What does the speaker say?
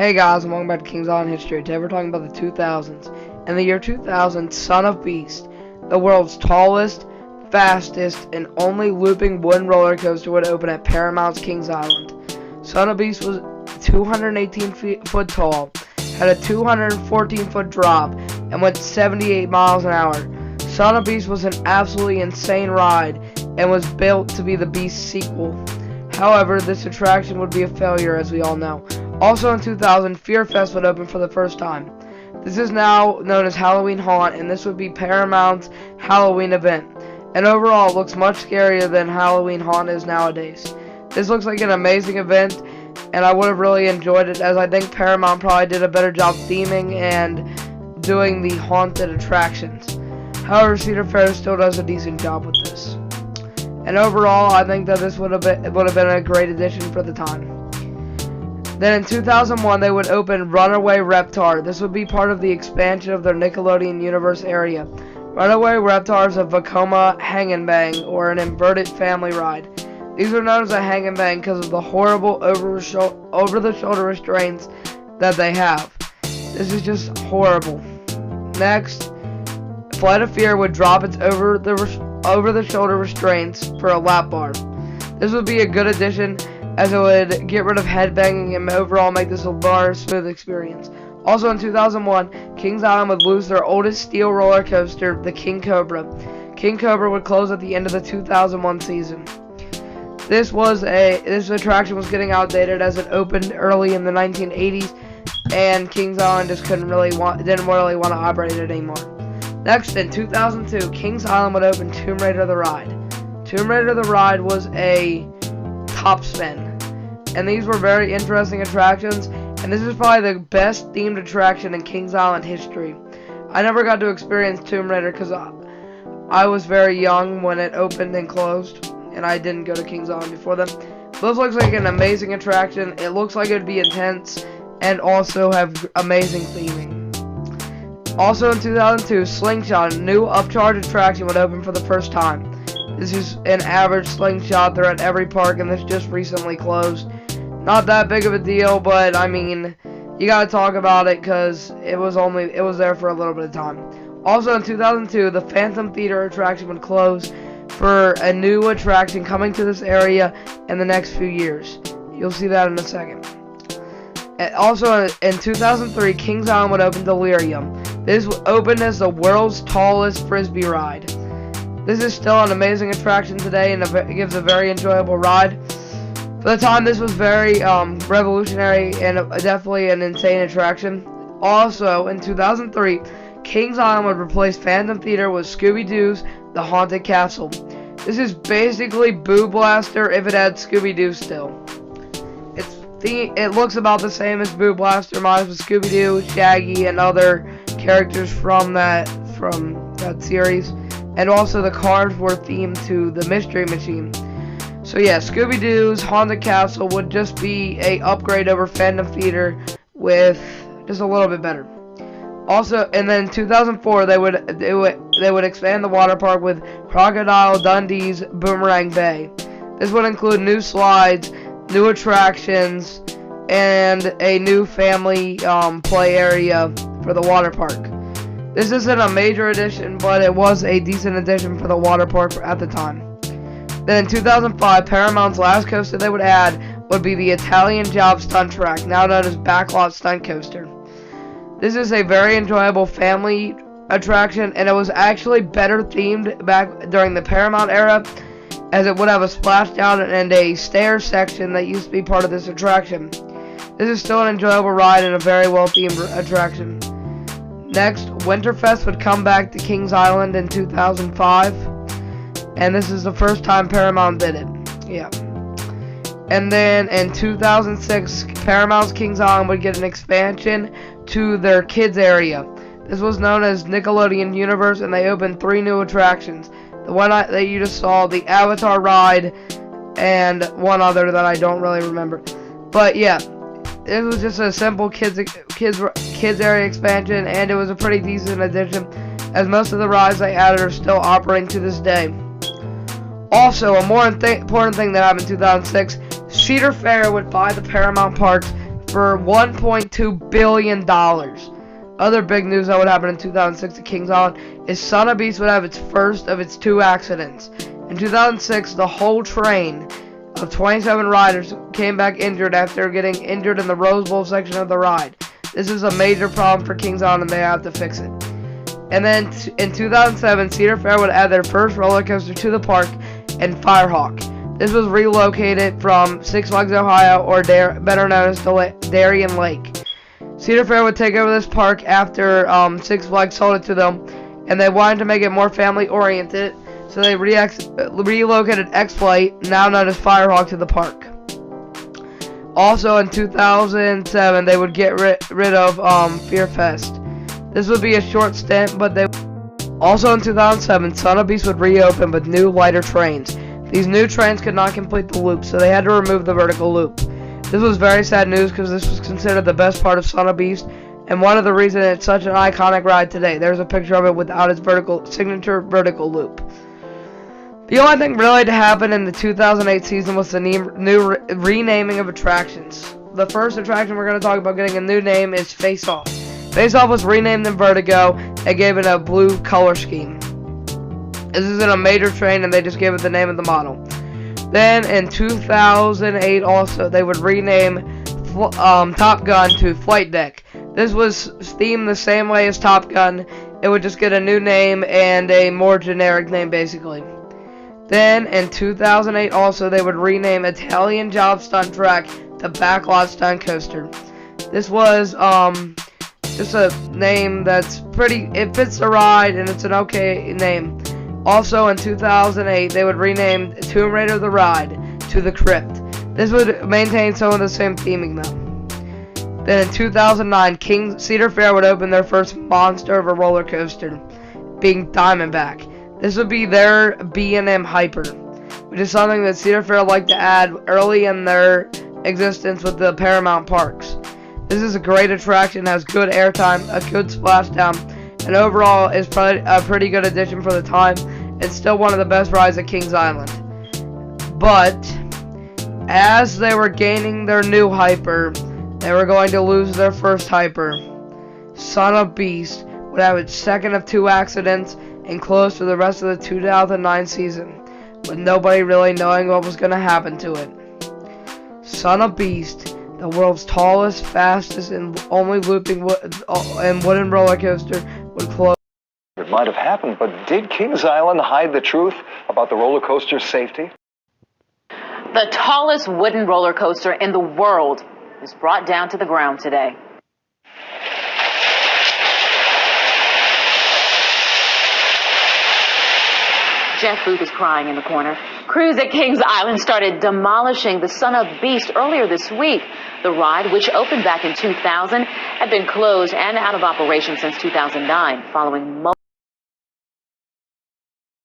Hey guys, and welcome back to Kings Island History. Today we're talking about the 2000s. In the year 2000, Son of Beast, the world's tallest, fastest, and only looping wooden roller coaster would open at Paramount's Kings Island. Son of Beast was 218 foot tall, had a 214-foot drop, and went 78 miles an hour. Son of Beast was an absolutely insane ride and was built to be the Beast sequel. However, this attraction would be a failure, as we all know. Also in 2000, Fear Fest would open for the first time. This is now known as Halloween Haunt, and this would be Paramount's Halloween event. And overall, it looks much scarier than Halloween Haunt is nowadays. This looks like an amazing event, and I would have really enjoyed it, as I think Paramount probably did a better job theming and doing the haunted attractions. However, Cedar Fair still does a decent job with this. And overall, I think that this would have been a great addition for the time. Then in 2001, they would open Runaway Reptar. This would be part of the expansion of their Nickelodeon Universe area. Runaway Reptar is a Vekoma hang and bang, or an inverted family ride. These are known as a hang and bang because of the horrible over-the-shoulder restraints that they have. This is just horrible. Next, Flight of Fear would drop its over-the-shoulder restraints for a lap bar. This would be a good addition, as it would get rid of headbanging and overall make this a more smooth experience. Also in 2001, Kings Island would lose their oldest steel roller coaster, the King Cobra. King Cobra would close at the end of the 2001 season. This attraction was getting outdated as it opened early in the 1980s, and Kings Island just didn't really want to operate it anymore. Next, in 2002, Kings Island would open Tomb Raider the Ride. Tomb Raider the Ride was a top spin, and these were very interesting attractions, and this is probably the best themed attraction in Kings Island history. I never got to experience Tomb Raider because I was very young when it opened and closed, and I didn't go to Kings Island before then. This looks like an amazing attraction. It looks like it would be intense and also have amazing theming. Also in 2002, Slingshot, a new upcharge attraction, would open for the first time. This is an average Slingshot. They're at every park, and this just recently closed. Not that big of a deal, but I mean, you gotta talk about it because it was there for a little bit of time. Also in 2002, the Phantom Theater attraction would close for a new attraction coming to this area in the next few years. You'll see that in a second. And also in 2003, Kings Island would open Delirium. This opened as the world's tallest frisbee ride. This is still an amazing attraction today, and it gives a very enjoyable ride. For the time, this was very revolutionary and definitely an insane attraction. Also, in 2003, Kings Island would replace Phantom Theater with Scooby-Doo's The Haunted Castle. This is basically Boo Blaster if it had Scooby-Doo still. It looks about the same as Boo Blaster, minus with Scooby-Doo, Shaggy, and other characters from that series. And also the cars were themed to the Mystery Machine. So yeah, Scooby-Doo's Haunted Castle would just be a upgrade over Phantom Theater with just a little bit better. Also, and then in 2004, they would expand the water park with Crocodile Dundee's Boomerang Bay. This would include new slides, new attractions, and a new family play area for the water park. This isn't a major addition, but it was a decent addition for the water park at the time. Then in 2005, Paramount's last coaster they would add would be the Italian Job Stunt Track, now known as Backlot Stunt Coaster. This is a very enjoyable family attraction, and it was actually better themed back during the Paramount era, as it would have a splashdown and a stair section that used to be part of this attraction. This is still an enjoyable ride and a very well themed attraction. Next, Winterfest would come back to Kings Island in 2005, and this is the first time Paramount did it. Yeah. And then in 2006, Paramount's Kings Island would get an expansion to their kids area. This was known as Nickelodeon Universe, and they opened 3 new attractions. The one that you just saw, the Avatar ride, and one other that I don't really remember. But yeah, it was just a simple kids area expansion, and it was a pretty decent addition, as most of the rides they added are still operating to this day. Also, a more important thing that happened in 2006, Cedar Fair would buy the Paramount Parks for $1.2 billion. Other big news that would happen in 2006 at Kings Island is Son of Beast would have its first of its 2 accidents. In 2006, the whole train of 27 riders came back injured after getting injured in the Rose Bowl section of the ride. This is a major problem for Kings Island and they have to fix it. And then in 2007, Cedar Fair would add their first roller coaster to the park, and Firehawk. This was relocated from Six Flags Ohio, or better known as Darien Lake. Cedar Fair would take over this park after Six Flags sold it to them, and they wanted to make it more family oriented, so they relocated X-Flight, now known as Firehawk, to the park. Also in 2007, they would get rid of Fear Fest. This would be a short stint, but they... Also in 2007, Son of Beast would reopen with new, lighter trains. These new trains could not complete the loop, so they had to remove the vertical loop. This was very sad news because this was considered the best part of Son of Beast, and one of the reasons it's such an iconic ride today. There's a picture of it without its signature vertical loop. The only thing really to happen in the 2008 season was the new renaming of attractions. The first attraction we're going to talk about getting a new name is Face Off. Face Off was renamed in Vertigo and gave it a blue color scheme. This isn't a major train and they just gave it the name of the model. Then in 2008 also they would rename Top Gun to Flight Deck. This was themed the same way as Top Gun. It would just get a new name and a more generic name basically. Then in 2008 also they would rename Italian Job Stunt Track to Backlot Stunt Coaster. This was just a name that's it fits the ride and it's an okay name. Also in 2008 they would rename Tomb Raider the Ride to The Crypt. This would maintain some of the same theming though. Then in 2009 Cedar Fair would open their first monster of a roller coaster, being Diamondback. This would be their B&M Hyper, which is something that Cedar Fair liked to add early in their existence with the Paramount parks. This is a great attraction, has good airtime, a good splashdown, and overall is a pretty good addition for the time. It's still one of the best rides at Kings Island. But as they were gaining their new Hyper, they were going to lose their first Hyper. Son of Beast would have its second of 2 accidents and close for the rest of the 2009 season, with nobody really knowing what was going to happen to it. Son of Beast, the world's tallest, fastest, and only looping wooden roller coaster, would close. It might have happened, but did Kings Island hide the truth about the roller coaster's safety? The tallest wooden roller coaster in the world is brought down to the ground today. Jeff Booth is crying in the corner. Crews at Kings Island started demolishing the Son of Beast earlier this week. The ride, which opened back in 2000, had been closed and out of operation since 2009, following